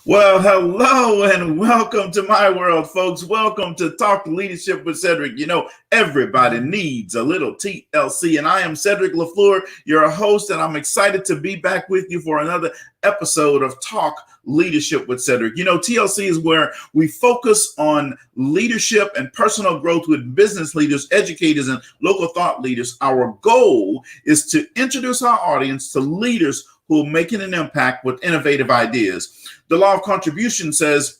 Well, hello and welcome to my world, folks. Welcome to Talk Leadership with Cedrick. You know, everybody needs a little TLC, and I am Cedrick LaFleur, your host, and I'm excited to be back with you for another episode of Talk Leadership with Cedrick. You know, TLC is where we focus on leadership and personal growth with business leaders, educators, and local thought leaders. Our goal is to introduce our audience to leaders who are making an impact with innovative ideas. The law of contribution says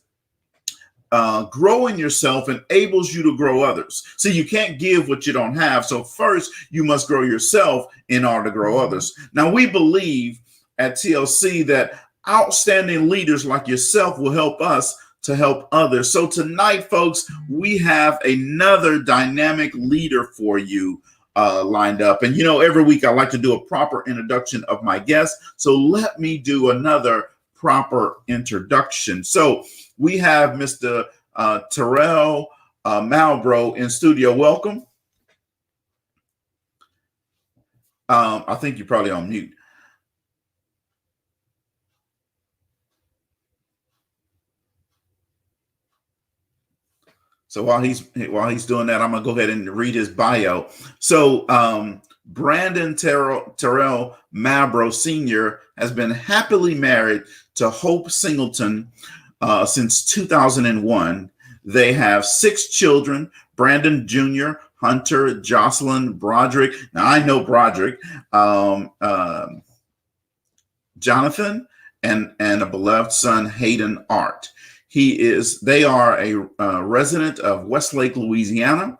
growing yourself enables you to grow others. See, you can't give what you don't have. So first, you must grow yourself in order to grow others. Now, we believe at TLC that outstanding leaders like yourself will help us to help others. So tonight, folks, we have another dynamic leader for you lined up. And, you know, every week I like to do a proper introduction of my guest. So let me do another proper introduction. So we have Mr. Terrell Malbrough in studio. Welcome. I think you're probably on mute. So while he's doing that, I'm gonna go ahead and read his bio. So Brandon Terrell Malbrough Sr. has been happily married to Hope Singleton since 2001. They have 6 children: Brandon Jr., Hunter, Jocelyn, Broderick. Now I know Broderick, Jonathan, and a beloved son, Hayden Art. They are a resident of Westlake, Louisiana.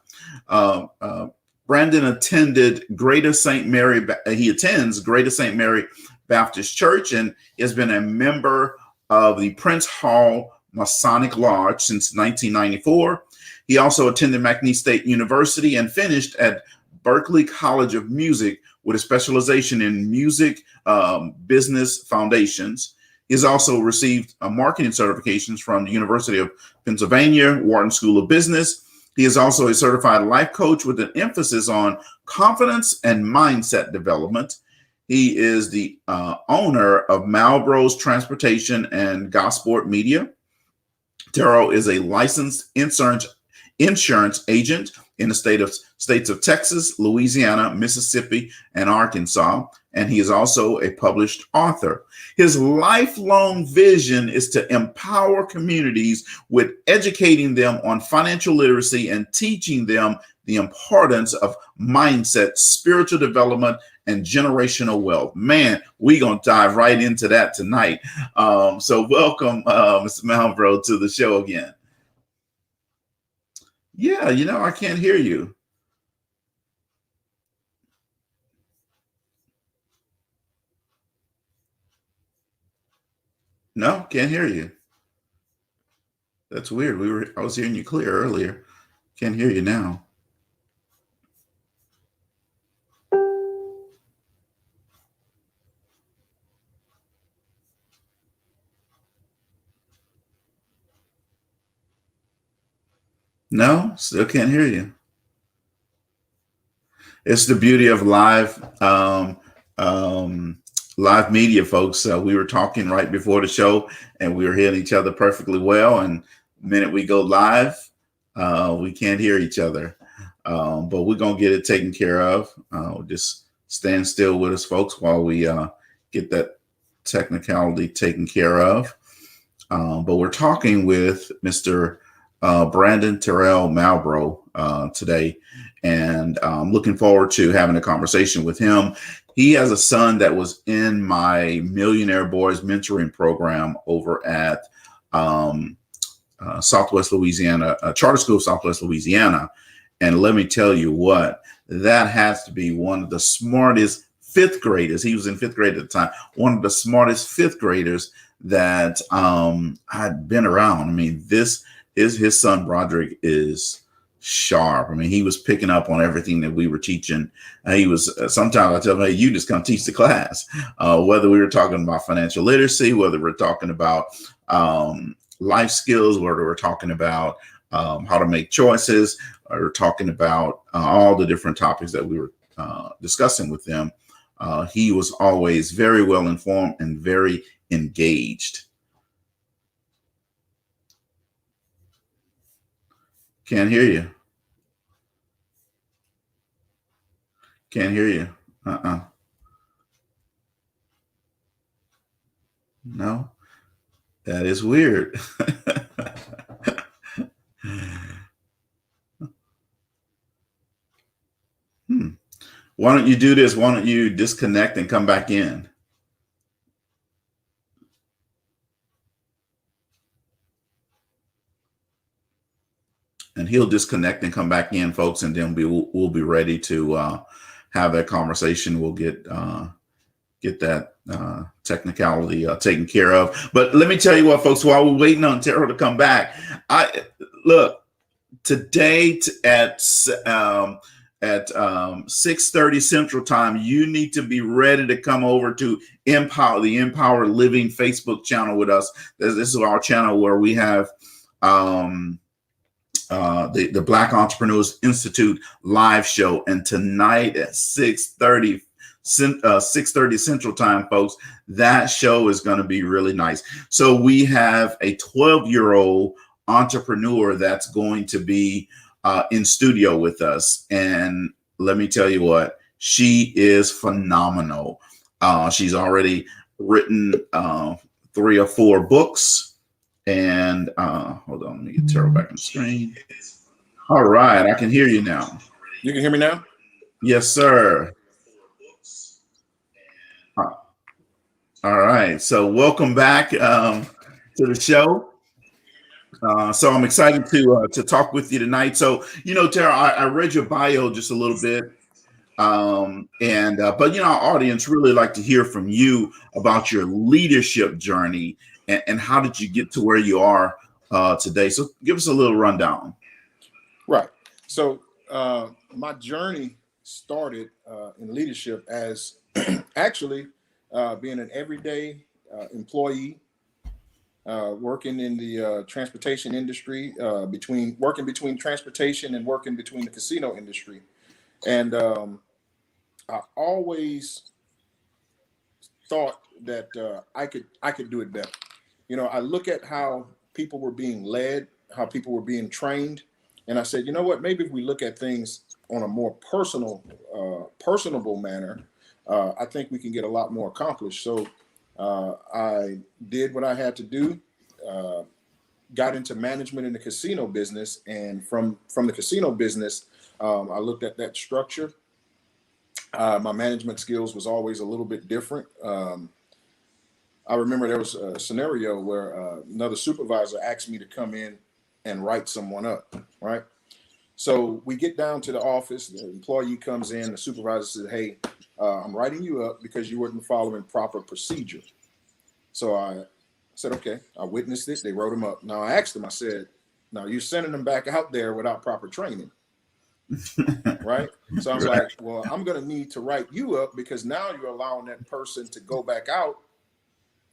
Brandon attended Greater St. Mary. He attends Greater St. Mary Baptist Church and has been a member of the Prince Hall Masonic Lodge since 1994. He also attended McNeese State University and finished at Berklee College of Music with a specialization in music business foundations. He's also received marketing certifications from the University of Pennsylvania, Wharton School of Business. He is also a certified life coach with an emphasis on confidence and mindset development. He is the owner of Malbrough's Transportation and Gosport Media. Terrell is a licensed insurance agent in the states of Texas, Louisiana, Mississippi, and Arkansas, and he is also a published author. His lifelong vision is to empower communities with educating them on financial literacy and teaching them the importance of mindset, spiritual development, and generational wealth. Man, we're going to dive right into that tonight. So welcome, Mr. Malbrough, to the show again. Yeah, you know, I can't hear you. No, can't hear you. That's weird. I was hearing you clear earlier. Can't hear you now. No, still can't hear you. It's the beauty of live media, folks. We were talking right before the show, and we were hearing each other perfectly well. And the minute we go live, we can't hear each other. But we're gonna get it taken care of. Just stand still with us, folks, while we get that technicality taken care of. But we're talking with Mr. Brandon Terrell Malbrough today, and I'm looking forward to having a conversation with him. He has a son that was in my Millionaire Boys mentoring program over at Southwest Louisiana, Charter School of Southwest Louisiana. And let me tell you what, that has to be one of the smartest 5th graders. He was in 5th grade at the time. One of the smartest 5th graders that I'd been around. I mean, his son Broderick is sharp. I mean, he was picking up on everything that we were teaching. He was sometimes I tell him, hey, you just come teach the class. Whether we were talking about financial literacy, whether we're talking about life skills, whether we're talking about how to make choices, or talking about all the different topics that we were discussing with them. He was always very well informed and very engaged. Can't hear you. Can't hear you. No, that is weird. Why don't you do this? Why don't you disconnect and come back in? And he'll disconnect and come back in, folks, and then we'll be ready to have that conversation. We'll get that technicality taken care of. But let me tell you what, folks, while we're waiting on Terrell to come back, look today at 6:30 Central Time, you need to be ready to come over to the Empower Living Facebook channel with us. This is our channel where we have the Black Entrepreneurs Institute live show, and tonight at 6:30 Central Time, folks, that show is going to be really nice. So we have a 12-year-old entrepreneur that's going to be in studio with us, and let me tell you what, she is phenomenal. She's already written 3 or 4 books. And hold on, let me get Terrell back on the screen. All right, I can hear you now. You can hear me now? Yes, sir. All right, so welcome back to the show. So I'm excited to talk with you tonight. So, Terrell, I read your bio just a little bit. But our audience really like to hear from you about your leadership journey and how did you get to where you are today? So give us a little rundown. Right. So my journey started in leadership as actually being an everyday employee, working in the transportation industry, between transportation and working between the casino industry. And I always thought that I could do it better. I look at how people were being led, how people were being trained, and I said, you know what? Maybe if we look at things on a more personable manner, I think we can get a lot more accomplished. So I did what I had to do, got into management in the casino business, and from the casino business, I looked at that structure. My management skills was always a little bit different. I remember there was a scenario where another supervisor asked me to come in and write someone up, right? So we get down to the office, the employee comes in, the supervisor says, hey, I'm writing you up because you weren't following proper procedure. So I said, okay, I witnessed it. They wrote him up. Now I asked them, I said, now you're sending them back out there without proper training. Right. So I was like, well, I'm going to need to write you up because now you're allowing that person to go back out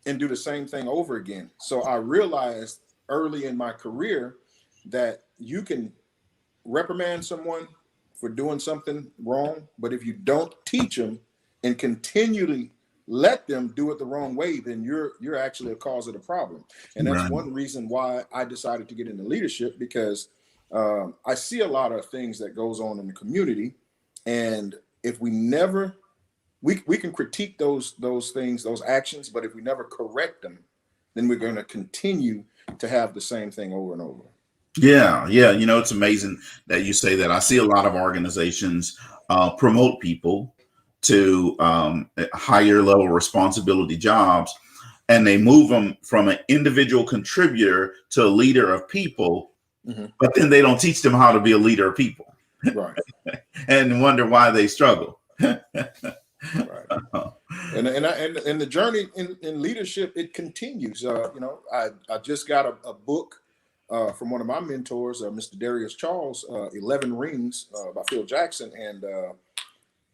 and do the same thing over again. So I realized early in my career that you can reprimand someone for doing something wrong, but if you don't teach them and continually let them do it the wrong way, then you're actually a cause of the problem. And that's one reason why I decided to get into leadership, because I see a lot of things that goes on in the community, and if we never we can critique those things, those actions, but if we never correct them, then we're going to continue to have the same thing over and over. Yeah. It's amazing that you say that. I see a lot of organizations promote people to higher level responsibility jobs, and they move them from an individual contributor to a leader of people, but then they don't teach them how to be a leader of people. Right. And wonder why they struggle. Right. And the journey in leadership, it continues. I just got a book from one of my mentors, Mr. Darius Charles, 11 Rings by Phil Jackson, and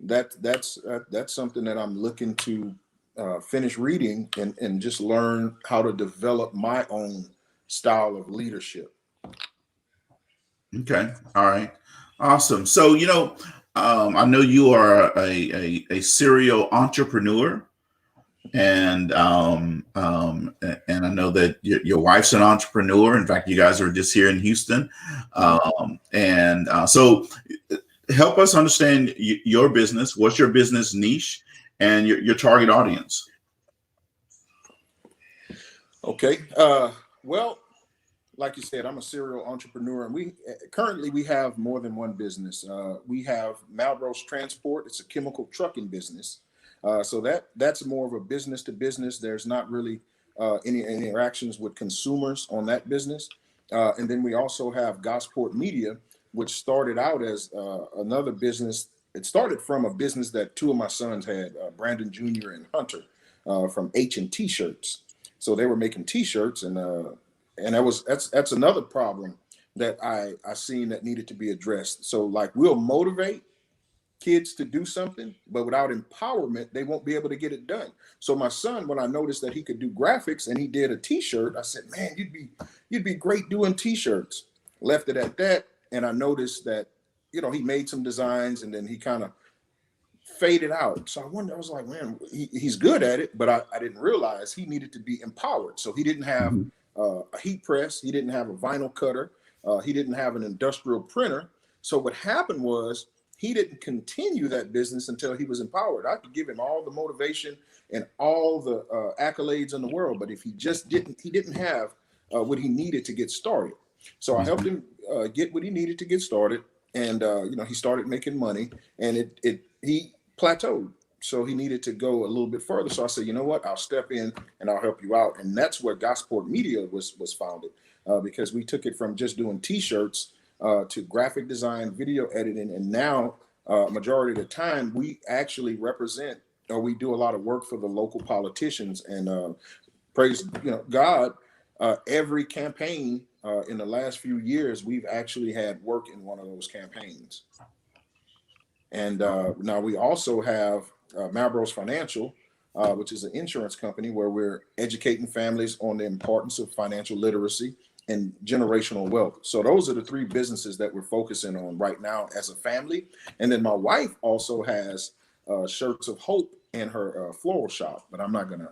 that's something that I'm looking to finish reading and just learn how to develop my own style of leadership. Okay. All right. Awesome. So, I know you are a serial entrepreneur. And I know that your wife's an entrepreneur. In fact, you guys are just here in Houston, so help us understand your business. What's your business niche and your target audience? Okay. Well, like you said, I'm a serial entrepreneur, and we currently have more than one business. We have Malbrough Transport. It's a chemical trucking business. So that's more of a business to business. There's not really any interactions with consumers on that business. And then we also have Gosport Media, which started out as another business. It started from a business that two of my sons had, Brandon Jr. and Hunter, from H&T Shirts. So they were making T-shirts, and that's another problem that I seen that needed to be addressed. So like, we'll motivate kids to do something, but without empowerment, they won't be able to get it done. So my son, when I noticed that he could do graphics and he did a T-shirt, I said, man, you'd be great doing T-shirts. Left it at that, and I noticed that, he made some designs and then he kind of faded out. So I was like, man, he's good at it, but I didn't realize he needed to be empowered. So he didn't have a heat press, he didn't have a vinyl cutter, he didn't have an industrial printer. So what happened was, he didn't continue that business until he was empowered. I could give him all the motivation and all the accolades in the world, but if he didn't have what he needed to get started. So I helped him get what he needed to get started, and he started making money, and he plateaued. So he needed to go a little bit further. So I said, you know what? I'll step in and I'll help you out, and that's where Gosport Media was founded, because we took it from just doing T-shirts to graphic design, video editing, and now majority of the time we actually represent, or we do a lot of work for the local politicians. And praise God, every campaign in the last few years, we've actually had work in one of those campaigns. And now we also have Malbrough's Financial, which is an insurance company where we're educating families on the importance of financial literacy and generational wealth. So those are the three businesses that we're focusing on right now as a family. And then my wife also has Shirts of Hope in her floral shop, but I'm not going to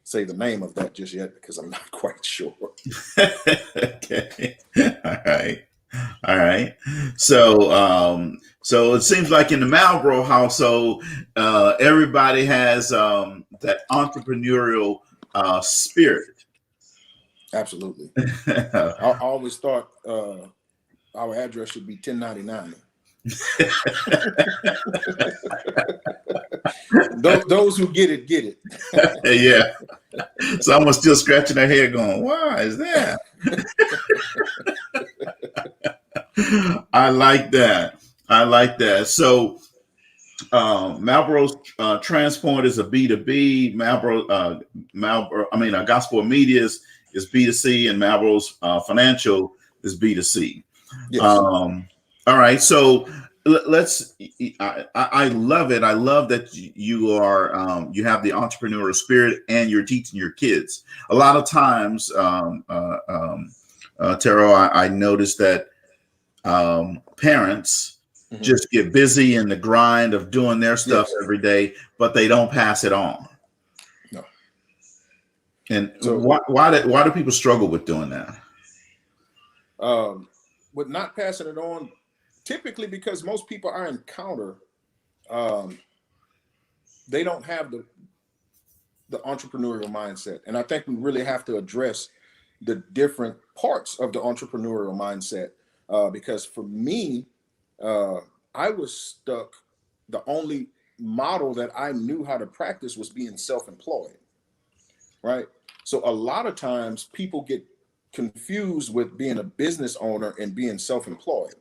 say the name of that just yet because I'm not quite sure. Okay. All right. So it seems like in the Malbrough household, everybody has that entrepreneurial spirit. Absolutely. I always thought our address should be 1099. those who get it, get it. Yeah. Someone's still scratching their head going, why is that? I like that. So Malbrough's Transport is a B2B. Gosport Media is B2C, and Malbrough's Financial is B2C. Yes. All right. So let's. I love it. I love that you are. You have the entrepreneurial spirit, and you're teaching your kids. A lot of times, Terrell, I noticed that parents just get busy in the grind of doing their stuff every day, but they don't pass it on. No. And so why do people struggle with doing that? With not passing it on, typically because most people I encounter, they don't have the entrepreneurial mindset. And I think we really have to address the different parts of the entrepreneurial mindset. Because for me, I was stuck. The only model that I knew how to practice was being self-employed, right? So a lot of times people get confused with being a business owner and being self-employed.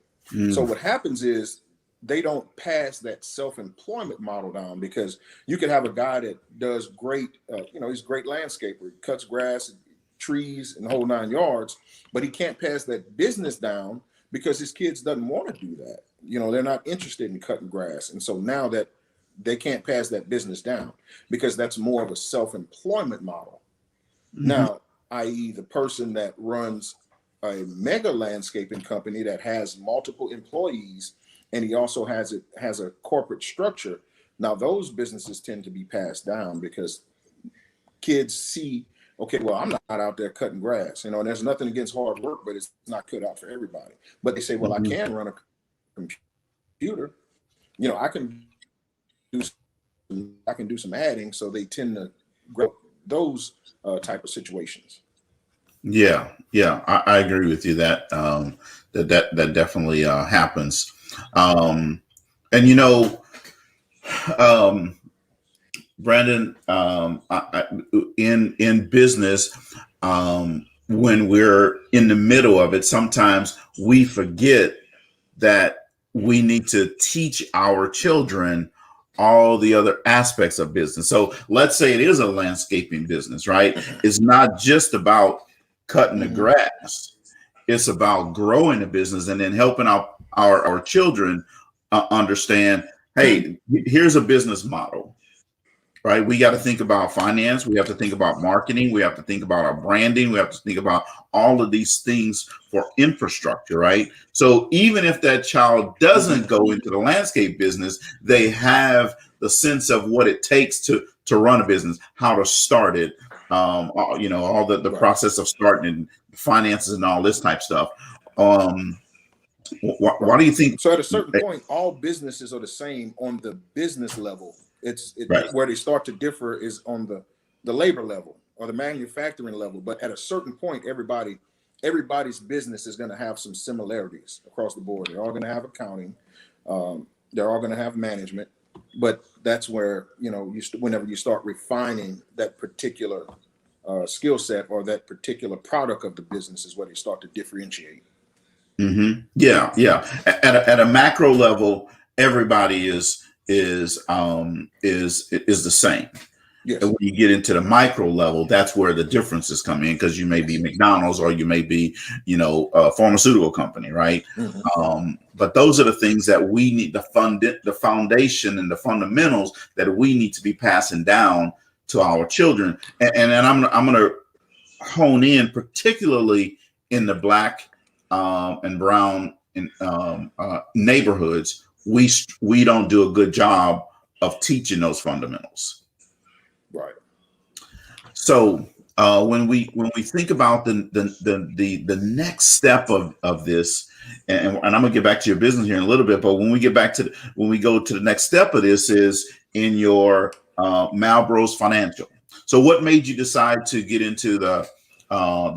So what happens is they don't pass that self-employment model down, because you could have a guy that does great, he's a great landscaper, he cuts grass, trees, and the whole 9 yards, but he can't pass that business down because his kids doesn't want to do that. They're not interested in cutting grass. And so now that they can't pass that business down because that's more of a self-employment model. Now, i.e. the person that runs a mega landscaping company that has multiple employees, and he also has a corporate structure. Now those businesses tend to be passed down because kids see, okay, well, I'm not out there cutting grass, and there's nothing against hard work, but it's not cut out for everybody. But they say, well, I can run a computer, I can do some adding, so they tend to grow those type of situations. Yeah, I agree with you that that definitely happens. And Brandon, in business, when we're in the middle of it, sometimes we forget that we need to teach our children all the other aspects of business. So let's say it is a landscaping business, right? It's not just about cutting the grass. It's about growing the business and then helping our children understand, hey, here's a business model, right? We got to think about finance. We have to think about marketing. We have to think about our branding. We have to think about all of these things for infrastructure, right? So even if that child doesn't go into the landscape business, they have the sense of what it takes to run a business, how to start it, all the process of starting and finances and all this type stuff. Why do you think? So at a certain point, all businesses are the same on the business level. Where they start to differ is on the labor level or the manufacturing level. But at a certain point, everybody's business is going to have some similarities across the board. They're all going to have accounting. They're all going to have management. But that's where, whenever you start refining that particular skill set or that particular product of the business is where they start to differentiate. Mm-hmm. Yeah. At a macro level, everybody is the same. Yes. And when you get into the micro level, that's where the differences come in, because you may be McDonald's or you may be, a pharmaceutical company, right? Mm-hmm. But those are the things that we need, the foundation and the fundamentals that we need to be passing down to our children. And I'm going to hone in particularly in the Black and brown neighborhoods. We don't do a good job of teaching those fundamentals. Right. So when we think about the next step of this, and I'm gonna get back to your business here in a little bit, but when we go to the next step of this is in your Malbrough's Financial. So what made you decide to get into the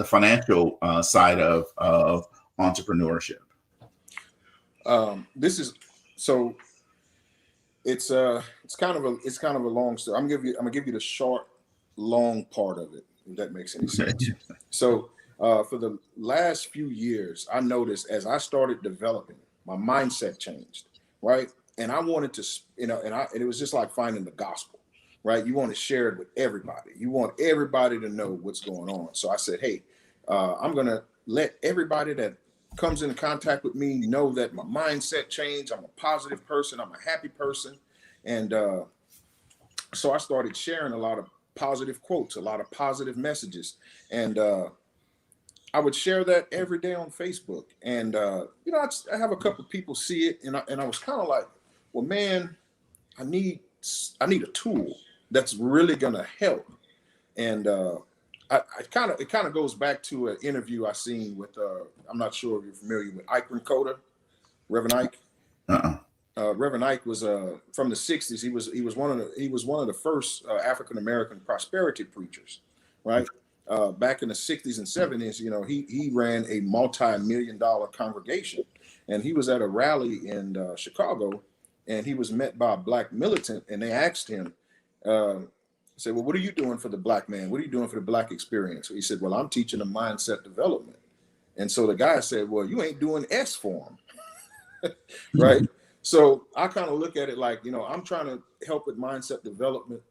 financial side of entrepreneurship? It's kind of a long story. I'm gonna give you the short, long part of it, if that makes any sense. So for the last few years, I noticed as I started developing, my mindset changed, right? And I wanted to, and it was just like finding the gospel, right? You want to share it with everybody. You want everybody to know what's going on. So I said, hey, I'm gonna let everybody that comes into contact with me know that my mindset changed. I'm a positive person. I'm a happy person. And so I started sharing a lot of positive quotes, a lot of positive messages. And I would share that every day on Facebook. And, I have a couple of people see it. And I was kind of like, well, man, I need a tool that's really going to help. And it kind of goes back to an interview I seen with I'm not sure if you're familiar with Ike Coda, Reverend Ike. Reverend Ike was from the '60s. He was one of the first African American prosperity preachers, right? Back in the '60s and '70s, he ran a multi-million-dollar congregation, and he was at a rally in Chicago, and he was met by a Black militant, and they asked him. Said, well, what are you doing for the Black man? What are you doing for the Black experience? So he said, well, I'm teaching them mindset development. And so the guy said, well, you ain't doing S for him. Right. So I kind of look at it like, I'm trying to help with mindset development.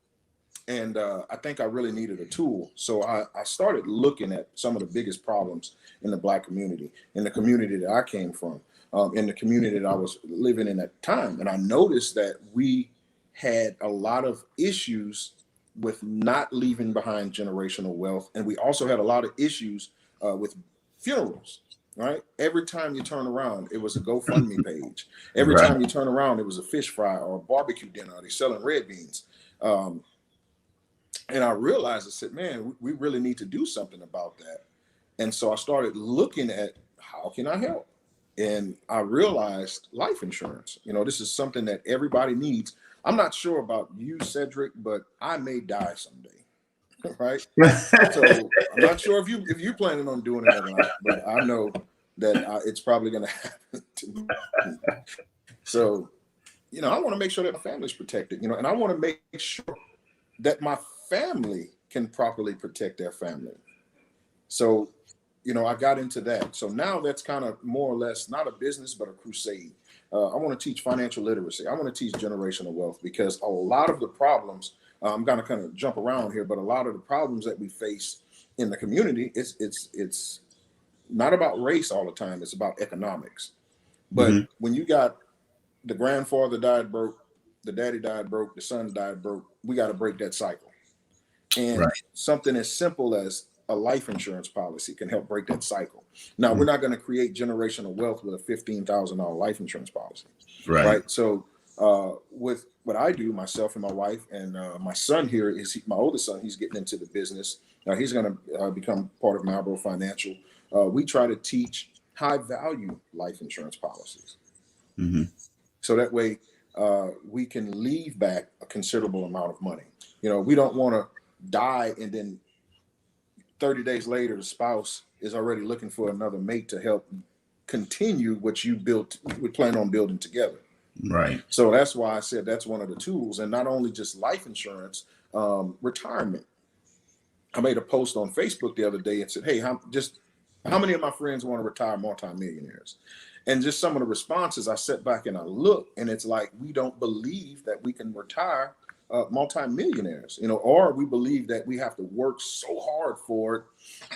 And I think I really needed a tool. So I started looking at some of the biggest problems in the Black community, in the community that I came from, in the community that I was living in at the time. And I noticed that we had a lot of issues with not leaving behind generational wealth. And we also had a lot of issues with funerals, right? Every time you turn around, it was a GoFundMe page. Every time you turn around, it was a fish fry or a barbecue dinner. They're selling red beans. And I realized, I said, man, we really need to do something about that. And so I started looking at how can I help? And I realized life insurance. This is something that everybody needs. I'm not sure about you, Cedrick, but I may die someday, right? So I'm not sure if you planning on doing it or not, but I know that it's probably going to happen to me. So, I want to make sure that my family's protected, and I want to make sure that my family can properly protect their family. So, I got into that. So now that's kind of more or less not a business, but a crusade. I want to teach financial literacy. I want to teach generational wealth, because a lot of the problems, I'm going to kind of jump around here, but a lot of the problems that we face in the community, it's not about race all the time. It's about economics. But when you got the grandfather died broke, the daddy died broke, the son died broke, we got to break that cycle. And something as simple as a life insurance policy can help break that cycle. Now, we're not going to create generational wealth with a $15,000 life insurance policy. Right. So with what I do, myself and my wife and my son here is my oldest son. He's getting into the business. Now he's going to become part of Malbrough Financial. We try to teach high value life insurance policies. So that way we can leave back a considerable amount of money. We don't want to die and then 30 days later, the spouse is already looking for another mate to help continue what you built, we plan on building together. Right. So that's why I said that's one of the tools, and not only just life insurance, retirement. I made a post on Facebook the other day and said, hey, how many of my friends want to retire multimillionaires? And just some of the responses, I sat back and I looked, and it's like, we don't believe that we can retire multimillionaires, or we believe that we have to work so hard for it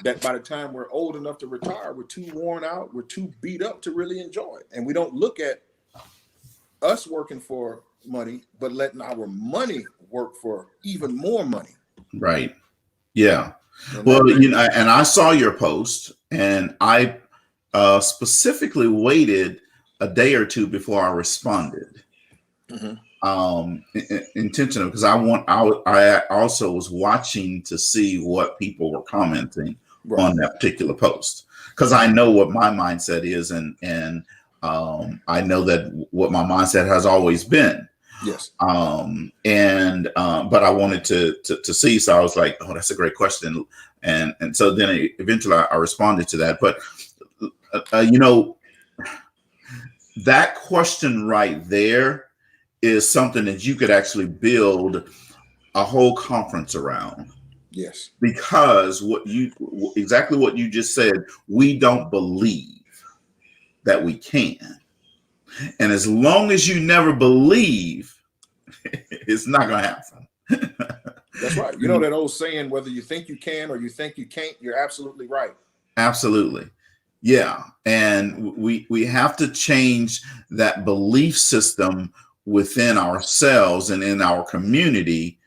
that by the time we're old enough to retire, we're too worn out, we're too beat up to really enjoy it. And we don't look at us working for money, but letting our money work for even more money. Right. Yeah. Well, and I saw your post, and I specifically waited a day or two before I responded. Intentional, because I also was watching to see what people were commenting on that particular post, because I know what my mindset is, and I know that what my mindset has always been. Yes. But I wanted to see, so I was like, oh, that's a great question, and so then eventually I responded to that. But that question right there is something that you could actually build a whole conference around. Yes. Because exactly what you just said, we don't believe that we can. And as long as you never believe, it's not going to happen. That's right. You know that old saying, whether you think you can or you think you can't, you're absolutely right. Absolutely. Yeah. And we have to change that belief system within ourselves and in our community,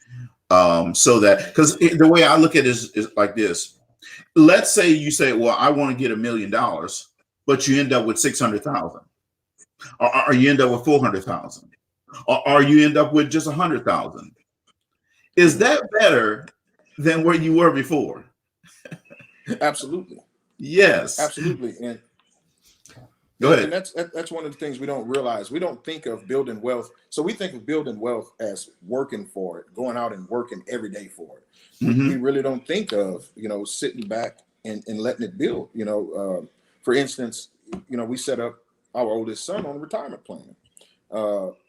so that, because the way I look at it is like this. Let's say you say, well, I want to get $1 million, but you end up with 600,000, or you end up with 400,000, or you end up with just 100,000. Is that better than where you were before? Absolutely. Yes. Absolutely. And go ahead. And that's one of the things we don't realize. We don't think of building wealth. So we think of building wealth as working for it, going out and working every day for it. We really don't think of, sitting back and letting it build. For instance, we set up our oldest son on a retirement plan.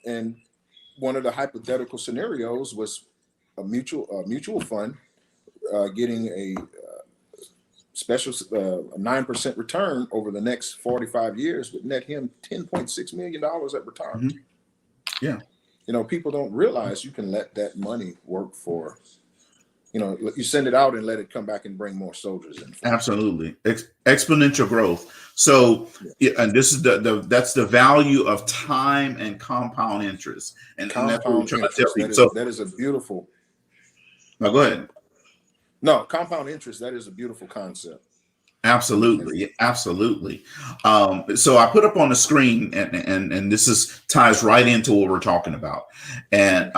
And one of the hypothetical scenarios was a mutual fund getting a special 9% return over the next 45 years would net him $10.6 million at retirement. Yeah. People don't realize you can let that money work for, you send it out and let it come back and bring more soldiers in. Absolutely. Exponential growth. So, and this is that's the value of time and compound interest. And that's what we're trying to tell people. That is a beautiful. No, go ahead. No, compound interest, that is a beautiful concept. Absolutely. Absolutely. So I put up on the screen, and this ties right into what we're talking about. And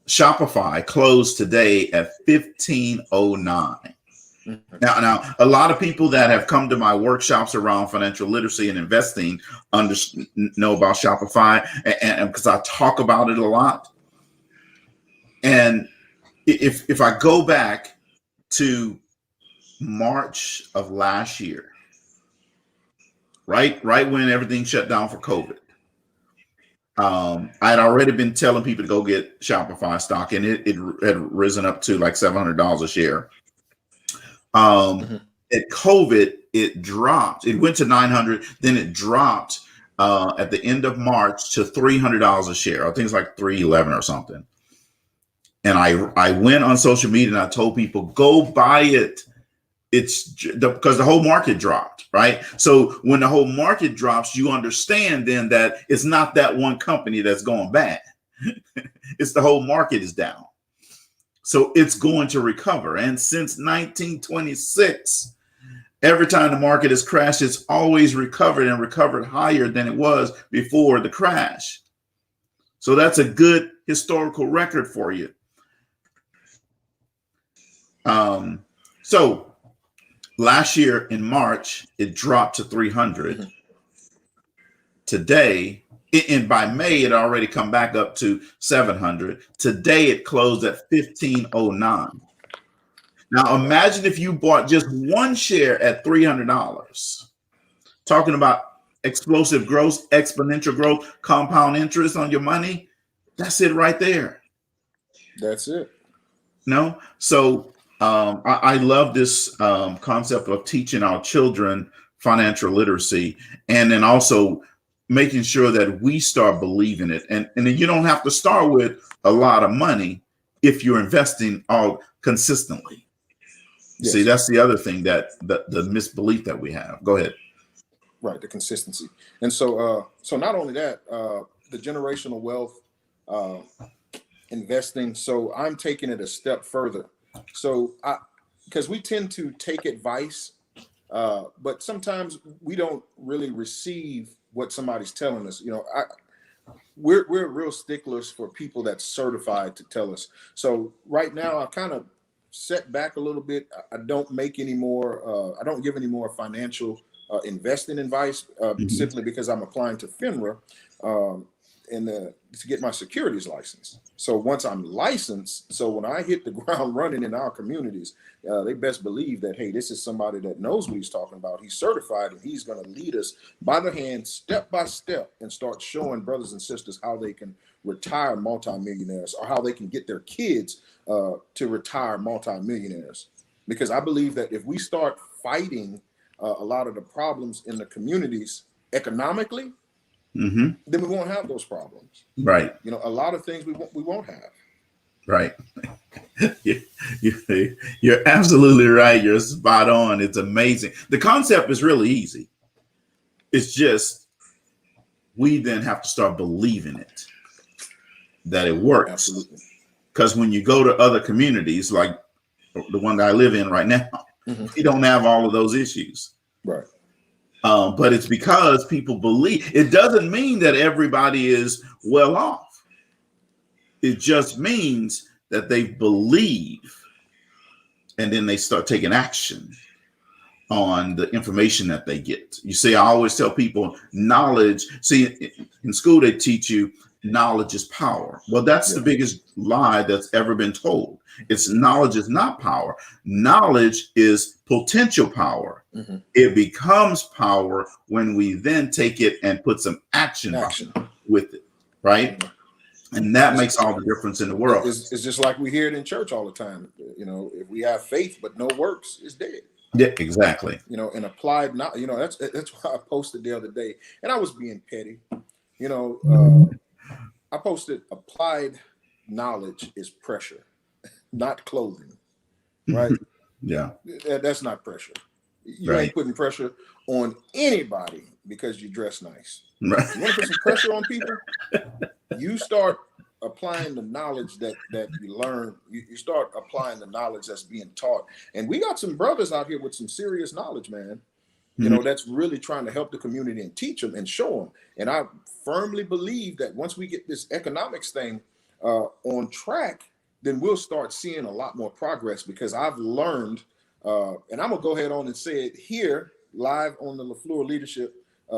Shopify closed today at 1509. Now, a lot of people that have come to my workshops around financial literacy and investing know about Shopify, and because I talk about it a lot. And if I go back to March of last year, right when everything shut down for COVID, I had already been telling people to go get Shopify stock, and it had risen up to like $700 a share. At COVID, it dropped. It went to 900, then it dropped at the end of March to $300 a share. I think it's like 311 or something. And I went on social media and I told people, go buy it. It's because the whole market dropped, right? So when the whole market drops, you understand then that it's not that one company that's going bad. It's the whole market is down. So it's going to recover. And since 1926, every time the market has crashed, it's always recovered and recovered higher than it was before the crash. So that's a good historical record for you. So last year in March, it dropped to 300. Today, and by May, it already come back up to 700. Today, it closed at 1509. Now, imagine if you bought just one share at $300. Talking about explosive growth, exponential growth, compound interest on your money. That's it right there. That's it. No? So I love this concept of teaching our children financial literacy, and then also making sure that we start believing it. And then you don't have to start with a lot of money if you're investing all consistently. Yes. See, that's the other thing, that the misbelief that we have. Go ahead. Right, the consistency. And so not only that, the generational wealth investing. So I'm taking it a step further. So because we tend to take advice, but sometimes we don't really receive what somebody's telling us. You know, we're real sticklers for people that's certified to tell us. So right now, I kind of set back a little bit. I don't make any more. I don't give any more financial investing advice simply because I'm applying to FINRA to get my securities license. So once I'm licensed, so when I hit the ground running in our communities, they best believe that, hey, this is somebody that knows what he's talking about. He's certified, and he's going to lead us by the hand, step by step, and start showing brothers and sisters how they can retire multimillionaires, or how they can get their kids to retire multimillionaires. Because I believe that if we start fighting a lot of the problems in the communities economically, then we won't have those problems. Right. You know, a lot of things we won't have. Right. You're absolutely right. You're spot on. It's amazing. The concept is really easy. It's just we then have to start believing it, that it works. Absolutely. Because when you go to other communities, like the one that I live in right now, we don't have all of those issues. Right. But it's because people believe. It doesn't mean that everybody is well off. It just means that they believe, and then they start taking action on the information that they get. You see, I always tell people knowledge. See, in school, they teach you knowledge is power. Well, that's the biggest lie that's ever been told. It's knowledge is not power. Knowledge is potential power. It becomes power when we then take it and put some action with it, right? And that makes all the difference in the world. It's just like we hear it in church all the time. You know, if we have faith but no works, it's dead. Yeah, exactly. You know, and applied, not, you know, that's why I posted the other day, and I was being petty. You know, I posted applied knowledge is pressure, not clothing, right? Yeah, that's not pressure. You ain't putting pressure on anybody because you dress nice. Right. You want to put some pressure on people? You start applying the knowledge that you learn. You start applying the knowledge that's being taught. And we got some brothers out here with some serious knowledge, man. You know, that's really trying to help the community and teach them and show them. And I firmly believe that once we get this economics thing on track, then we'll start seeing a lot more progress, because I've learned, and I'm gonna go ahead on and say it here live on the LaFleur Leadership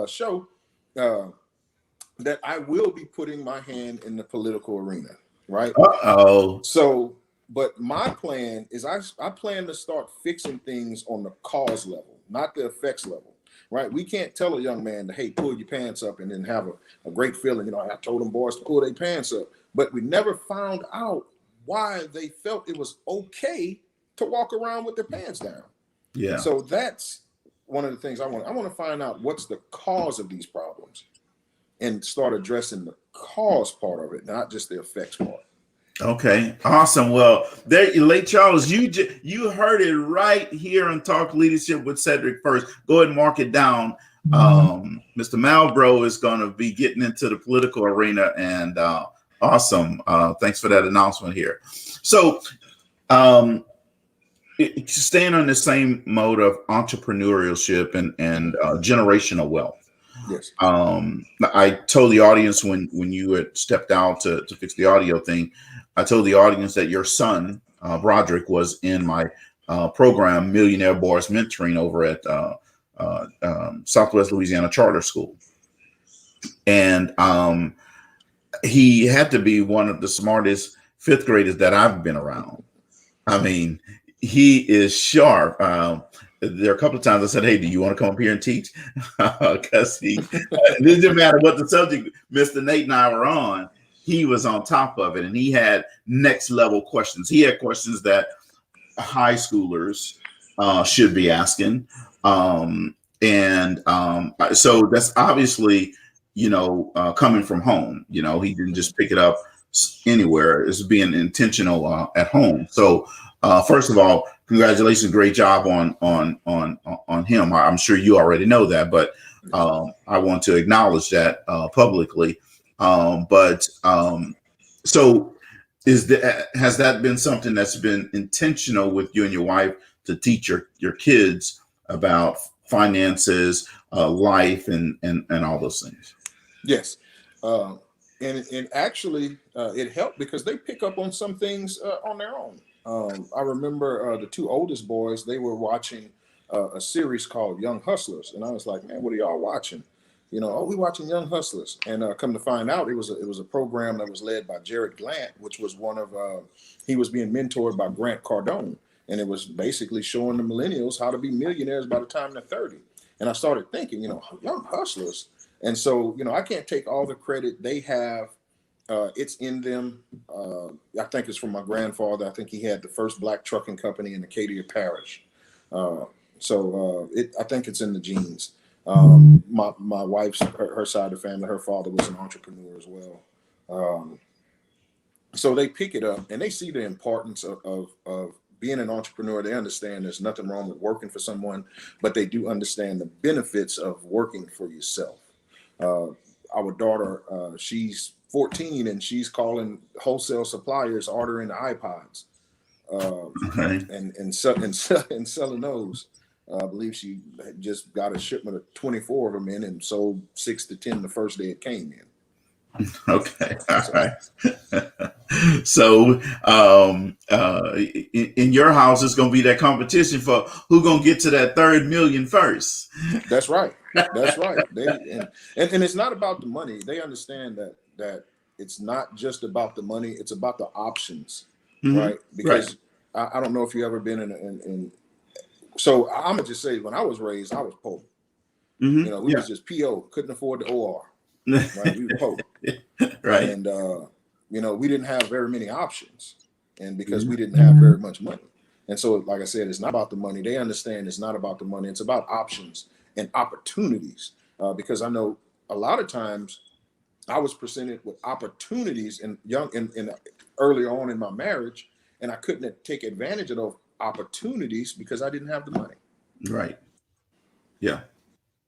Show, that I will be putting my hand in the political arena, right? Uh-oh. So, but my plan is I plan to start fixing things on the cause level, not the effects level, right? We can't tell a young man to, hey, pull your pants up, and then have a great feeling. You know, I told them boys to pull their pants up, but we never found out why they felt it was okay to walk around with their pants down. Yeah. So that's one of the things I want to find out, what's the cause of these problems, and start addressing the cause part of it, not just the effects part. Okay, awesome. Well, there, late Charles, you heard it right here on Talk Leadership with Cedrick first. Go ahead and mark it down. Mr. Malbrough is going to be getting into the political arena, and awesome. Thanks for that announcement here. So, staying on the same mode of entrepreneurship and generational wealth. Yes. I told the audience when you had stepped out to fix the audio thing, I told the audience that your son, Broderick, was in my program, Millionaire Boys Mentoring, over at Southwest Louisiana Charter School. And he had to be one of the smartest fifth graders that I've been around. I mean, he is sharp. There are a couple of times I said, hey, do you want to come up here and teach? Because it didn't matter what the subject Mr. Nate and I were on, he was on top of it, and he had next level questions. He had questions that high schoolers should be asking. So that's obviously, coming from home. He didn't just pick it up anywhere. It's being intentional at home. So first of all, congratulations, great job on him. I'm sure you already know that, but I want to acknowledge that publicly. So has that been something that's been intentional with you and your wife to teach your kids about finances, life, and all those things? Yes. And actually, it helped because they pick up on some things on their own. I remember the two oldest boys, they were watching a series called Young Hustlers. And I was like, man, what are y'all watching? We're watching Young Hustlers. And come to find out, it was a program that was led by Jared Glant, which was he was being mentored by Grant Cardone. And it was basically showing the millennials how to be millionaires by the time they're 30. And I started thinking, Young Hustlers. And so, I can't take all the credit. They have, it's in them. I think it's from my grandfather. I think he had the first black trucking company in Acadia Parish. I think it's in the genes. My wife's, her side of the family, her father was an entrepreneur as well. So they pick it up and they see the importance of being an entrepreneur. They understand there's nothing wrong with working for someone, but they do understand the benefits of working for yourself. Our daughter, she's 14 and she's calling wholesale suppliers, ordering iPods, and selling those. I believe she just got a shipment of 24 of them in and sold 6 to 10 the first day it came in. Okay. All right. So in your house, it's going to be that competition for who's going to get to that 3rd million first. That's right. That's right. And it's not about the money. They understand that it's not just about the money. It's about the options, right? Because right. I don't know if you've ever been in so I'm going to just say, when I was raised, I was poor. We was just PO, couldn't afford the OR. Right? We were poor. Right. And, we didn't have very many options. And because we didn't have very much money. And so, like I said, it's not about the money. They understand it's not about the money. It's about options and opportunities. Because I know a lot of times I was presented with opportunities in early on in my marriage, and I couldn't take advantage of those opportunities because I didn't have the money. Right. Yeah,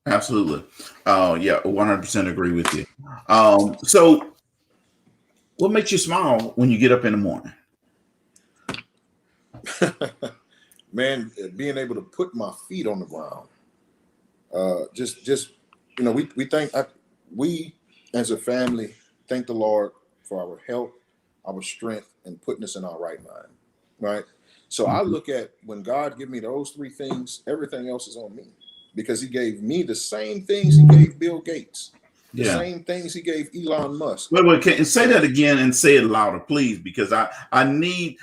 absolutely. 100% agree with you. So what makes you smile when you get up in the morning? Man, being able to put my feet on the ground. We as a family thank the Lord for our health, our strength, and putting us in our right mind. Right. So I look at when God give me those three things, everything else is on me, because he gave me the same things he gave Bill Gates, the same things he gave Elon Musk. Wait, can you say that again and say it louder, please? Because I need,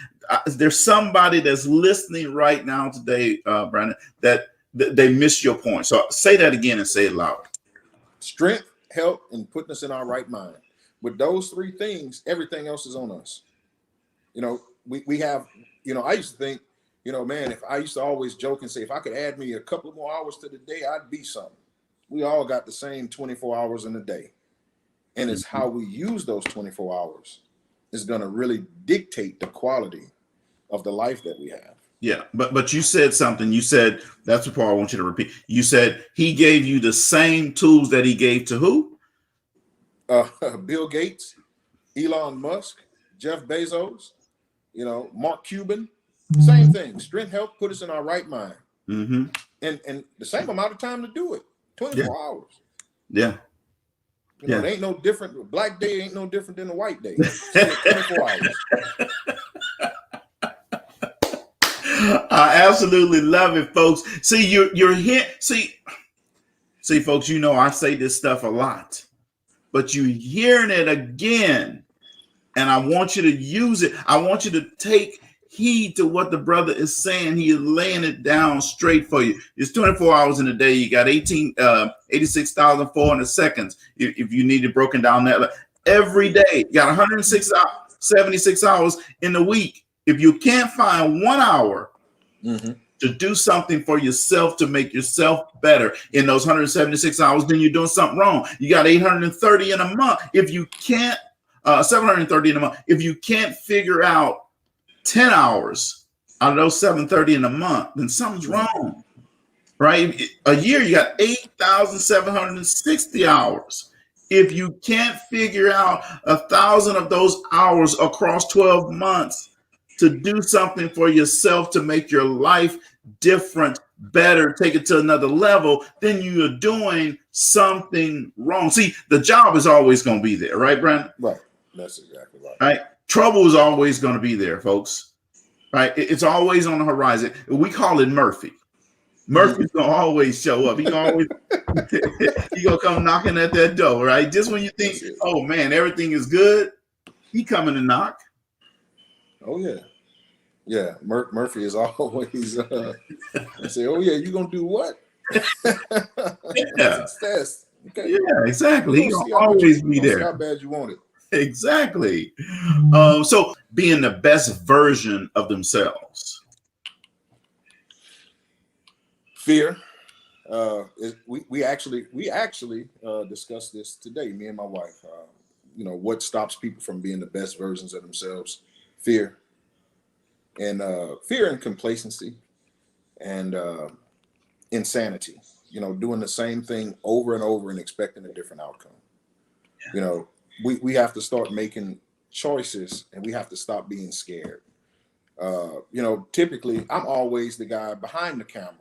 there's somebody that's listening right now today, Brandon, that they missed your point. So say that again and say it louder. Strength, help, and putting us in our right mind. With those three things, everything else is on us. You know, we have, you know, I used to think, you know, man, if I used to always joke and say, if I could add me a couple more hours to the day, I'd be something. We all got the same 24 hours in a day. And it's how we use those 24 hours is going to really dictate the quality of the life that we have. Yeah, but you said something. You said, that's the part I want you to repeat. You said he gave you the same tools that he gave to who? Bill Gates, Elon Musk, Jeff Bezos, you know, Mark Cuban, same thing. Strength, help, put us in our right mind. Mm-hmm. And the same amount of time to do it, 24 hours. Yeah. You know, it ain't no different. Black day ain't no different than a white day. 24 hours. I absolutely love it, folks. See, you're here. See, folks, you know I say this stuff a lot, but you're hearing it again, and I want you to use it. I want you to take heed to what the brother is saying. He is laying it down straight for you. It's 24 hours in a day. You got 86,400 seconds. If you need it broken down that every day, you got 176 hours in the week. If you can't find 1 hour to do something for yourself to make yourself better in those 176 hours, then you're doing something wrong. You got 830 in a month. If you can't, 730 in a month. If you can't figure out 10 hours out of those 730 in a month, then something's wrong, right? A year, you got 8,760 hours. If you can't figure out 1,000 of those hours across 12 months to do something for yourself to make your life different, better, take it to another level, then you are doing something wrong. See, the job is always going to be there, right, Brandon? Right. That's exactly right. Right. Trouble is always going to be there, folks. Right. It's always on the horizon. We call it Murphy. Murphy's gonna always show up. He gonna come knocking at that door, right? Just when you think, oh man, everything is good, he coming to knock. Oh yeah, yeah. Murphy is always say, oh yeah, you gonna do what? Yeah, success. Okay. Yeah, exactly. He gonna always be there. See how bad you want it. Exactly. So being the best version of themselves. Fear. We actually discussed this today, me and my wife. You know, what stops people from being the best versions of themselves? Fear. And fear and complacency and insanity. You know, doing the same thing over and over and expecting a different outcome. Yeah. You know, we have to start making choices and we have to stop being scared. You know, typically I'm always the guy behind the camera.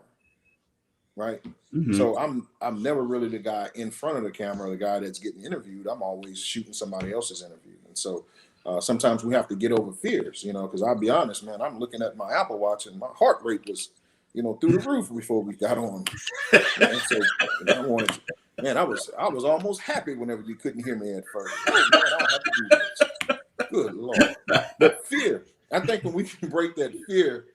Right. Mm-hmm. So I'm never really the guy in front of the camera, the guy that's getting interviewed. I'm always shooting somebody else's interview. And so sometimes we have to get over fears, you know, because I'll be honest, man, I'm looking at my Apple Watch and my heart rate was, you know, through the roof before we got on. And so I wanted, man, I was almost happy whenever you couldn't hear me at first. Oh, man, I don't have to do this. Good Lord. But fear, I think when we can break that fear,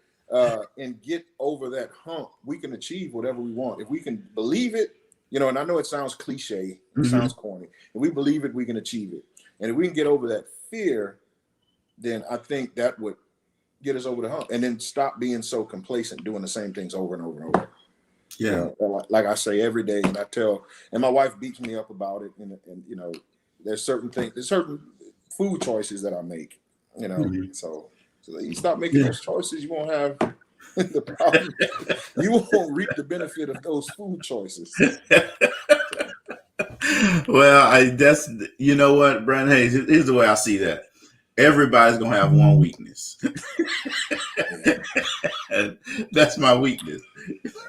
and get over that hump, we can achieve whatever we want. If we can believe it, you know, and I know it sounds cliche, it sounds corny. If we believe it, we can achieve it. And if we can get over that fear, then I think that would get us over the hump and then stop being so complacent, doing the same things over and over and over. Yeah. You know, like I say every day, and I tell, and my wife beats me up about it. And you know, there's certain food choices that I make, you know, so you stop making those choices, you won't have the problem. You won't reap the benefit of those food choices. Well, that's, you know what, Brandon Hayes, here's the way I see that. Everybody's going to have one weakness. And that's my weakness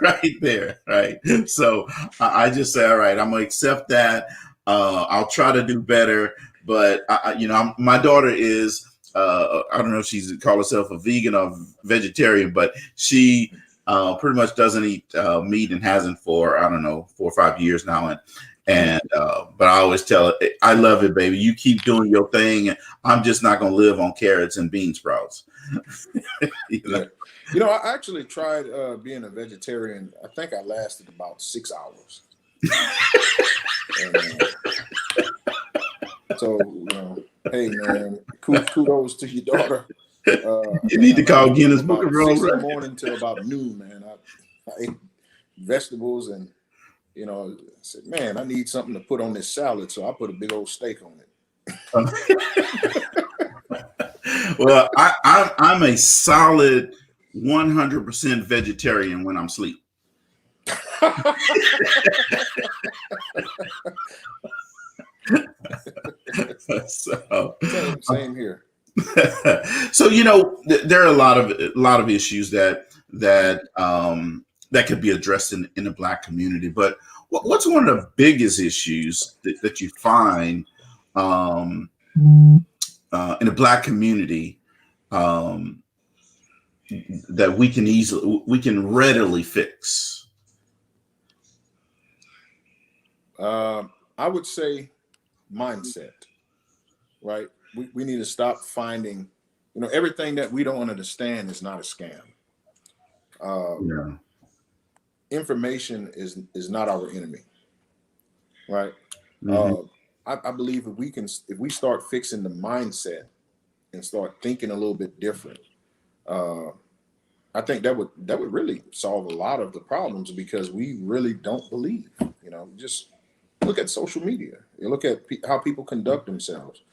right there. Right. So I just say, all right, I'm going to accept that. I'll try to do better. But, you know, my daughter is I don't know if she's call herself a vegan or vegetarian, but she pretty much doesn't eat meat and hasn't for, I don't know, 4 or 5 years now. And but I always tell her, I love it, baby. You keep doing your thing. And I'm just not going to live on carrots and bean sprouts. You know? You know, I actually tried being a vegetarian. I think I lasted about 6 hours. And, so, you know, hey, man, kudos to your daughter. You need to call Guinness Book of World Records. 6 in the morning till about noon, man. I ate vegetables and, you know, I said, man, I need something to put on this salad. So I put a big old steak on it. Well, I'm a solid 100% vegetarian when I'm asleep. So, same here. So, you know, there are a lot of issues that could be addressed in the Black community. But what's one of the biggest issues that you find in the Black community that we can readily fix? I would say mindset, right? We need to stop finding, you know, everything that we don't understand is not a scam. Yeah. Information is not our enemy, right? Mm-hmm. I believe if we start fixing the mindset and start thinking a little bit different, I think that would really solve a lot of the problems, because we really don't believe. You know, just look at social media. You look at how people conduct themselves.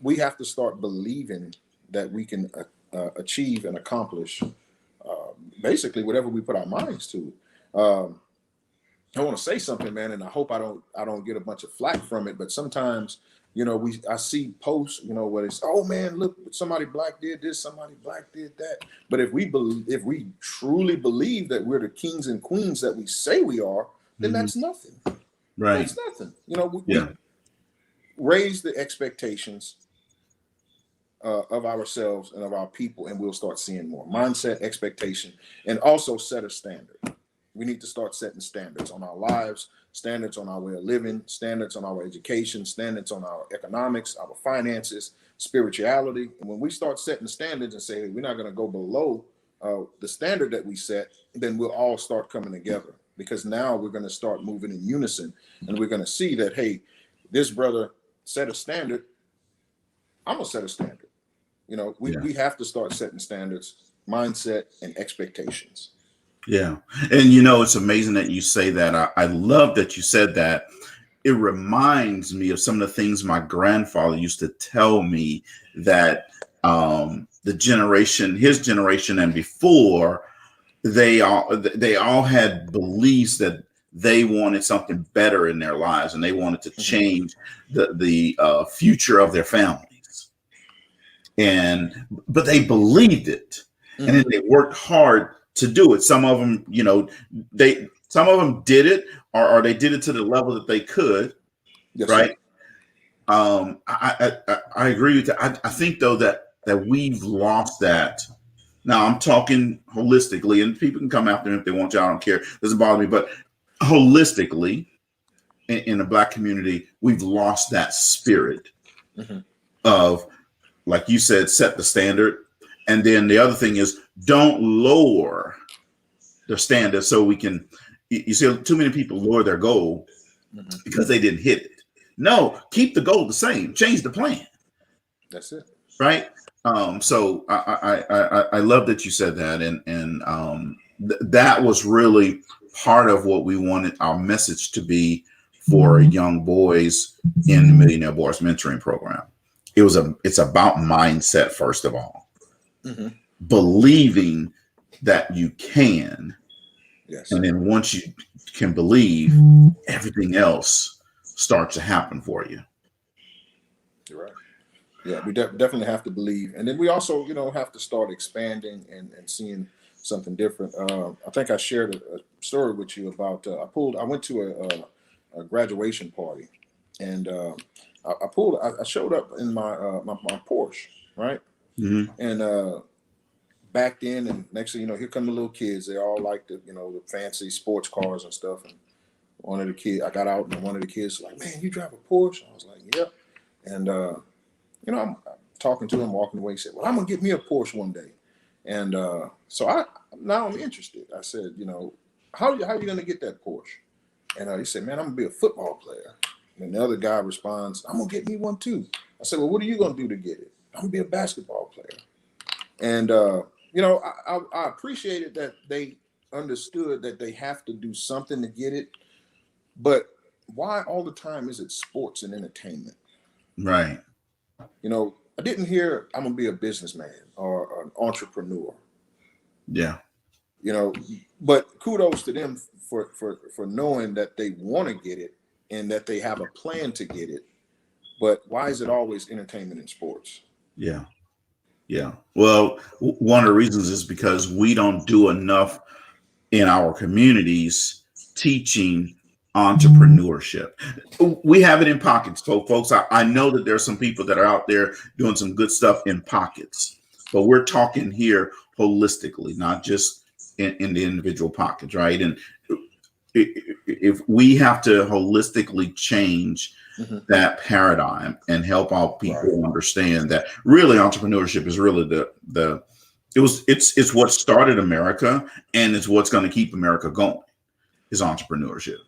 We have to start believing that we can achieve and accomplish basically whatever we put our minds to. I want to say something, man, and I hope I don't get a bunch of flack from it. But sometimes, you know, I see posts, you know, where it's, oh man, look, somebody Black did this, somebody Black did that. But if we truly believe that we're the kings and queens that we say we are, then that's nothing. Right. That's nothing. You know, we raise the expectations of ourselves and of our people, and we'll start seeing more. Mindset, expectation, and also set a standard. We need to start setting standards on our lives, standards on our way of living, standards on our education, standards on our economics, our finances, spirituality. And when we start setting standards and say, hey, we're not going to go below the standard that we set, then we'll all start coming together, because now we're going to start moving in unison, and we're going to see that, hey, this brother set a standard, I'm going to set a standard. You know, we have to start setting standards, mindset, and expectations. Yeah. And, you know, it's amazing that you say that. I love that you said that. It reminds me of some of the things my grandfather used to tell me, that his generation and before, they all had beliefs that they wanted something better in their lives, and they wanted to change the future of their families. But they believed it, and then they worked hard to do it. Some of them, you know, some of them did it, or they did it to the level that they could. Yes, right. I agree with that. I think though that we've lost that. Now I'm talking holistically, and people can come after me if they want to. I don't care. It doesn't bother me. But holistically, in the Black community, we've lost that spirit of, like you said, set the standard. And then the other thing is, don't lower the standard so we can, you see too many people lower their goal because they didn't hit it. No, keep the goal the same, change the plan. That's it. Right. So I love that you said that. And that was really part of what we wanted our message to be for young boys in the Millionaire Boys Mentoring Program. It's about mindset, first of all. Believing that you can. Yes. And then once you can believe, everything else starts to happen for you. You're right. Yeah, we definitely have to believe. And then we also, you know, have to start expanding and seeing something different. I think I shared a story with you about, I went to a graduation party, and I showed up in my my Porsche, right? Mm-hmm. And back then, and next thing you know, here come the little kids. They all like the the fancy sports cars and stuff. And one of the kids, I got out, and one of the kids was like, "Man, you drive a Porsche?" I was like, "Yep." And I'm talking to him, walking away. He said, "Well, I'm gonna get me a Porsche one day." And so now I'm interested. I said, how are you gonna get that Porsche? And he said, "Man, I'm gonna be a football player." And the other guy responds, "I'm gonna get me one too." I said, "Well, what are you gonna do to get it?" "I'm gonna be a basketball player." And I appreciated that they understood that they have to do something to get it. But why all the time is it sports and entertainment? Right. I didn't hear I'm gonna be a businessman or an entrepreneur. Yeah. But kudos to them for knowing that they want to get it and that they have a plan to get it. But why is it always entertainment and sports? Yeah. Yeah. Well, one of the reasons is because we don't do enough in our communities teaching entrepreneurship. We have it in pockets, folks. I know that there's some people that are out there doing some good stuff in pockets, but we're talking here holistically, not just in the individual pockets, right? And if we have to holistically change that paradigm and help our people understand that really entrepreneurship is really it's what started America, and it's what's going to keep America going is entrepreneurship.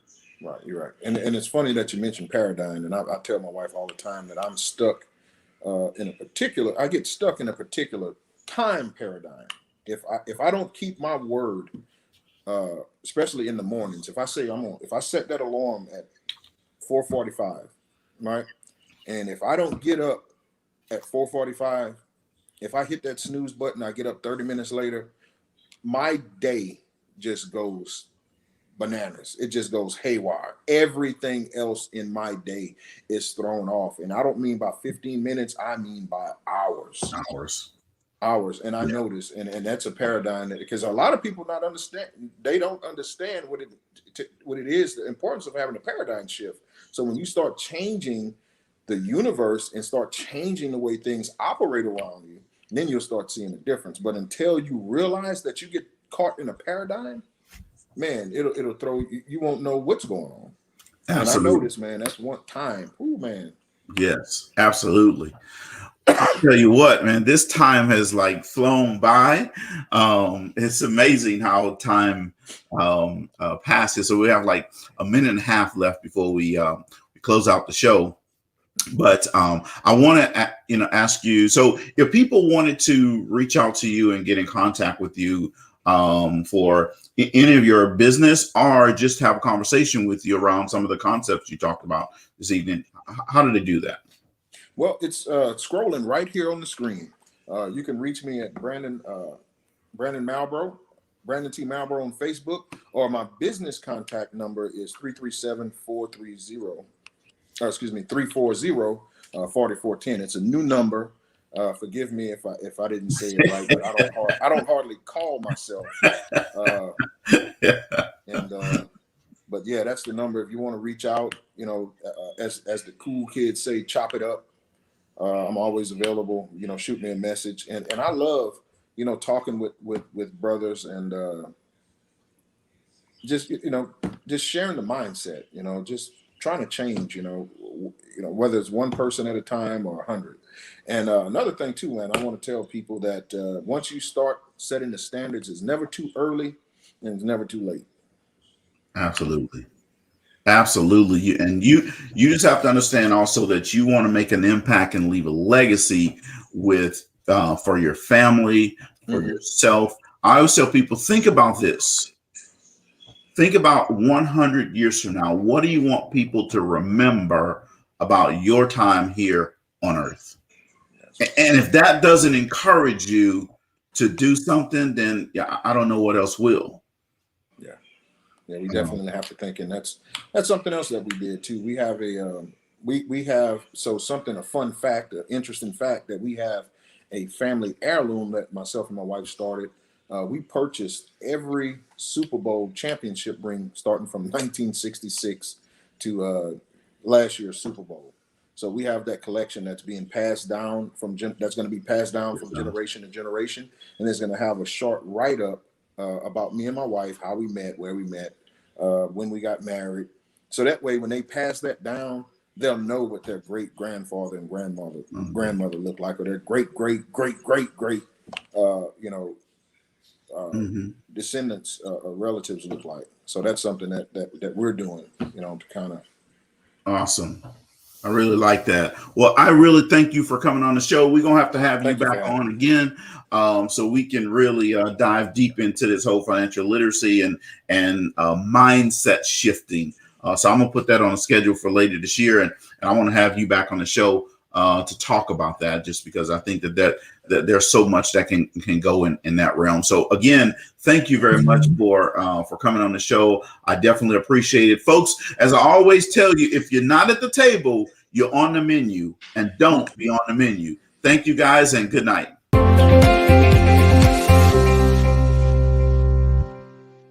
Right, you're right. And it's funny that you mentioned paradigm, and I tell my wife all the time that I'm stuck I get stuck in a particular time paradigm. If I don't keep my word, especially in the mornings, if I set that alarm at 4:45, right? And if I don't get up at 4:45, if I hit that snooze button, I get up 30 minutes later, my day just goes bananas. It just goes haywire. Everything else in my day is thrown off. And I don't mean by 15 minutes, I mean by hours. And I notice, and that's a paradigm because a lot of people they don't understand what it is, the importance of having a paradigm shift. So when you start changing the universe and start changing the way things operate around you, then you'll start seeing a difference. But until you realize that you get caught in a paradigm, man, it'll throw you won't know what's going on. Absolutely. And I notice, man, that's one time. Ooh, man. Yes, absolutely. I'll tell you what, man, this time has like flown by. It's amazing how time passes. So we have like a minute and a half left before we close out the show. But I want to ask you. So if people wanted to reach out to you and get in contact with you for any of your business or just have a conversation with you around some of the concepts you talked about this evening, how do they do that? Well, it's scrolling right here on the screen. You can reach me at Brandon Malbrough, Brandon T. Malbrough on Facebook, or my business contact number is 340-4410. It's a new number. Forgive me if I didn't say it right, but I don't hardly call myself. But yeah, that's the number. If you want to reach out, as the cool kids say, chop it up. I'm always available. Shoot me a message, and I love talking with brothers and just sharing the mindset. Just trying to change. Whether it's one person at a time or 100. And another thing too, man, I want to tell people that once you start setting the standards, it's never too early and it's never too late. Absolutely. And you just have to understand also that you want to make an impact and leave a legacy with for your family, for yourself. I always tell people, think about this. Think about 100 years from now. What do you want people to remember about your time here on Earth? And if that doesn't encourage you to do something, then I don't know what else will. Yeah, we definitely have to think, and that's something else that we did too. We have a fun fact, an interesting fact, that we have a family heirloom that myself and my wife started. We purchased every Super Bowl championship ring starting from 1966 to last year's Super Bowl. So we have that collection that's being passed down that's going to be passed down from generation to generation, and it's going to have a short write-up about me and my wife, how we met, where we met, when we got married. So that way, when they pass that down, they'll know what their great grandfather and grandmother looked like, or their great descendants or relatives look like. So that's something that we're doing, to kind of. Awesome. I really like that. Well, I really thank you for coming on the show. We're going to have you back on again, so we can really dive deep into this whole financial literacy and mindset shifting. So I'm going to put that on the schedule for later this year. And I want to have you back on the show to talk about that, just because I think that there's so much that can go in that realm. So again, thank you very much for coming on the show. I definitely appreciate it. Folks, as I always tell you, if you're not at the table, you're on the menu, and don't be on the menu. Thank you guys, and good night.